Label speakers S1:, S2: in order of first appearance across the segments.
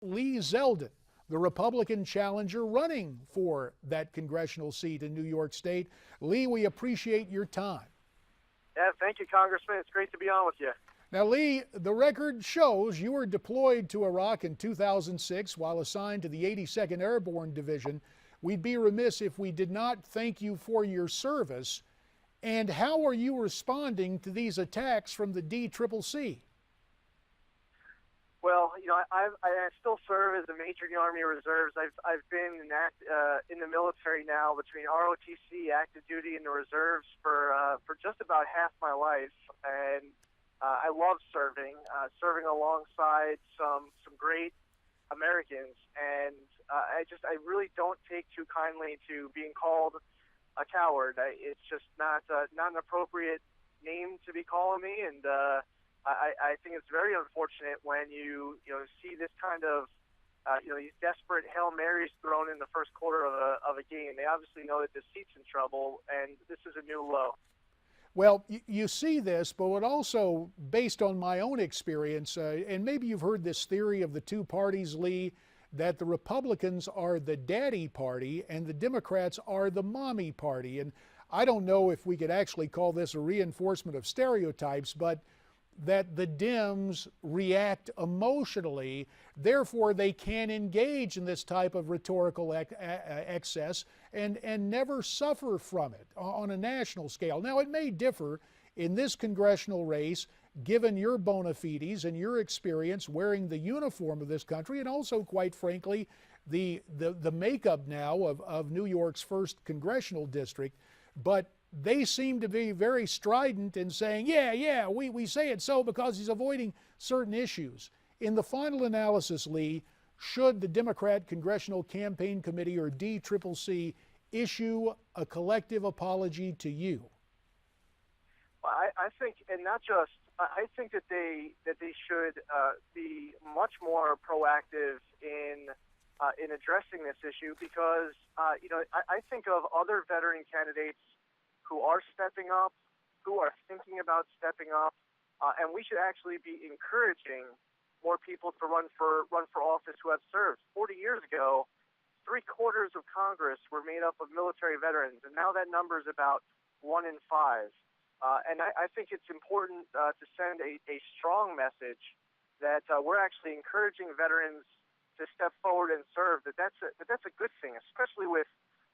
S1: Lee Zeldin, the Republican challenger running for that congressional seat in New York State. Lee, we appreciate your time.
S2: Yeah, thank you, Congressman. It's great to be on with you.
S1: Now, Lee, the record shows you were deployed to Iraq in 2006 while assigned to the 82nd Airborne Division. We'd be remiss if we did not thank you for your service. And how are you responding to these attacks from the DCCC?
S2: Well, I still serve as a major in the Army Reserves. I've been in the military now between ROTC, active duty, and the reserves for just about half my life, and I love serving alongside some great Americans, and I really don't take too kindly to being called a coward. It's just not an appropriate name to be calling me, and I think it's very unfortunate when you see this kind of these desperate Hail Marys thrown in the first quarter of a game. They obviously know that the seat's in trouble, and this is a new low.
S1: Well, you see this, but what also, based on my own experience, and maybe you've heard this theory of the two parties, Lee, that the Republicans are the daddy party and the Democrats are the mommy party. And I don't know if we could actually call this a reinforcement of stereotypes, but that the Dems react emotionally, therefore they can engage in this type of rhetorical excess and never suffer from it on a national scale. Now, it may differ in this congressional race, given your bona fides and your experience wearing the uniform of this country, and also, quite frankly, the makeup now of New York's 1st congressional district. But they seem to be very strident in saying, yeah, we say it so because he's avoiding certain issues. In the final analysis, Lee, should the Democrat Congressional Campaign Committee, or DCCC, issue a collective apology to you?
S2: I think, and not just, I think that they should be much more proactive in addressing this issue, because I think of other veteran candidates who are stepping up, who are thinking about stepping up, and we should actually be encouraging more people to run for office who have served. 40 years ago, 3/4 of Congress were made up of military veterans, and now that number is about 1 in 5. And I think it's important to send a strong message that we're actually encouraging veterans to step forward and serve. That's a good thing, especially with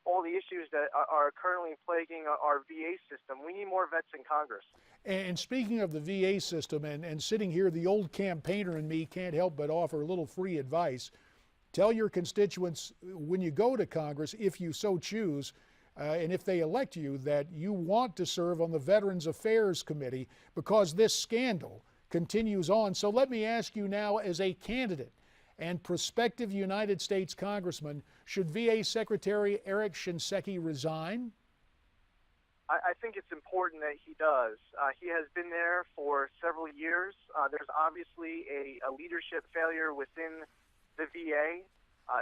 S2: all the issues that are currently plaguing our VA system. We need more vets in Congress.
S1: And speaking of the VA system, and sitting here, the old campaigner in me can't help but offer a little free advice. Tell your constituents when you go to Congress, if you so choose, and if they elect you, that you want to serve on the Veterans Affairs Committee, because this scandal continues on. So let me ask you now, as a candidate and prospective United States Congressman, should VA Secretary Eric Shinseki resign?
S2: I think it's important that he does. He has been there for several years. There's obviously a leadership failure within the VA.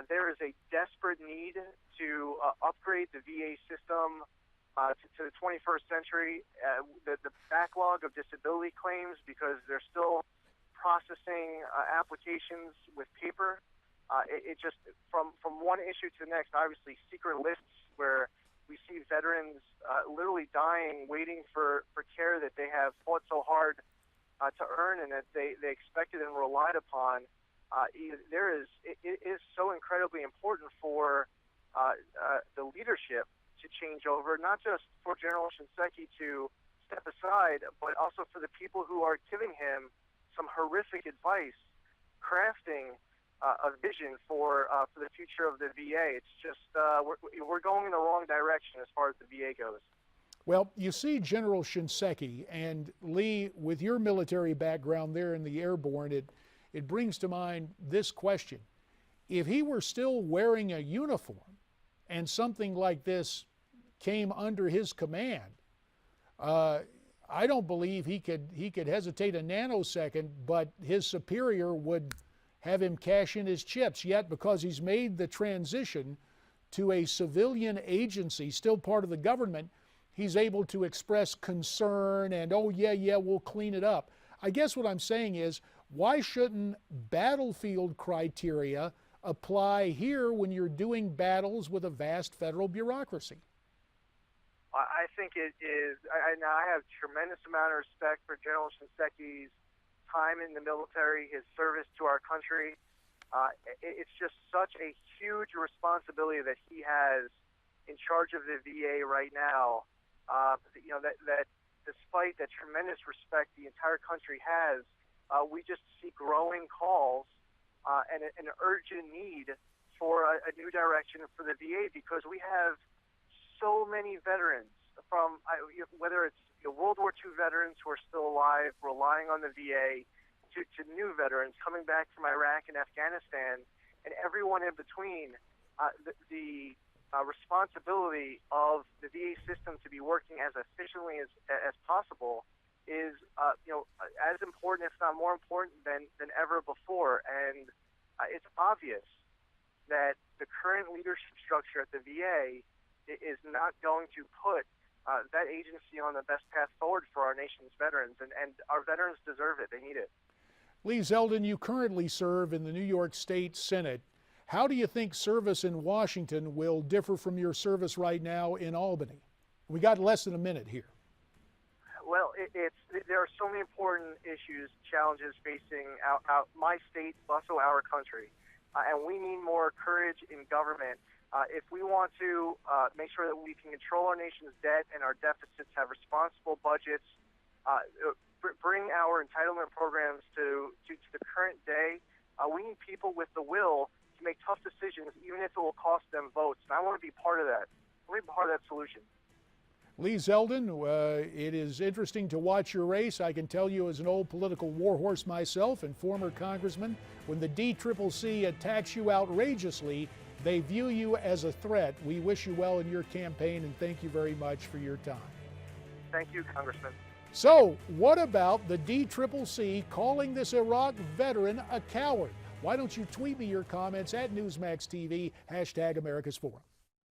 S2: There is a desperate need to upgrade the VA system to the 21st century. The backlog of disability claims, because they're still processing applications with paper. It just, from one issue to the next, obviously secret lists where we see veterans literally dying, waiting for care that they have fought so hard to earn and that they expected and relied upon. It is so incredibly important for the leadership to change over, not just for General Shinseki to step aside, but also for the people who are giving him some horrific advice, crafting a vision for the future of the VA. It's just we're going in the wrong direction as far as the VA goes.
S1: Well, you see General Shinseki, and Lee, with your military background there in the airborne, it brings to mind this question. If he were still wearing a uniform and something like this came under his command, I don't believe he could hesitate a nanosecond, but his superior would have him cash in his chips. Yet, because he's made the transition to a civilian agency, still part of the government, he's able to express concern and, oh, yeah, we'll clean it up. I guess what I'm saying is, Why shouldn't battlefield criteria apply here when you're doing battles with a vast federal bureaucracy?
S2: I think it is. I have tremendous amount of respect for General Shinseki time in the military, his service to our country. It's just such a huge responsibility that he has in charge of the VA right now. That despite that tremendous respect the entire country has, we just see growing calls and an urgent need for a new direction for the VA, because we have so many veterans, from whether it's World War II veterans who are still alive, relying on the VA, to new veterans coming back from Iraq and Afghanistan, and everyone in between. The responsibility of the VA system to be working as efficiently as possible is as important, if not more important, than ever before. And it's obvious that the current leadership structure at the VA is not going to put that agency on the best path forward for our nation's veterans, and our veterans deserve it. They need it.
S1: Lee Zeldin, you currently serve in the New York State Senate. How do you think service in Washington will differ from your service right now in Albany? We got less than a minute here.
S2: Well, there are so many important issues, challenges facing my state, also our country, and we need more courage in government. If we want to make sure that we can control our nation's debt and our deficits, have responsible budgets, bring our entitlement programs to the current day, we need people with the will to make tough decisions, even if it will cost them votes. And I want to be part of that. I want to be part of that solution.
S1: Lee Zeldin, it is interesting to watch your race. I can tell you, as an old political warhorse myself and former congressman, when the DCCC attacks you outrageously, they view you as a threat. We wish you well in your campaign, and thank you very much for your time.
S2: Thank you, Congressman.
S1: So, what about the DCCC calling this Iraq veteran a coward? Why don't you tweet me your comments at Newsmax TV, #AmericasForum.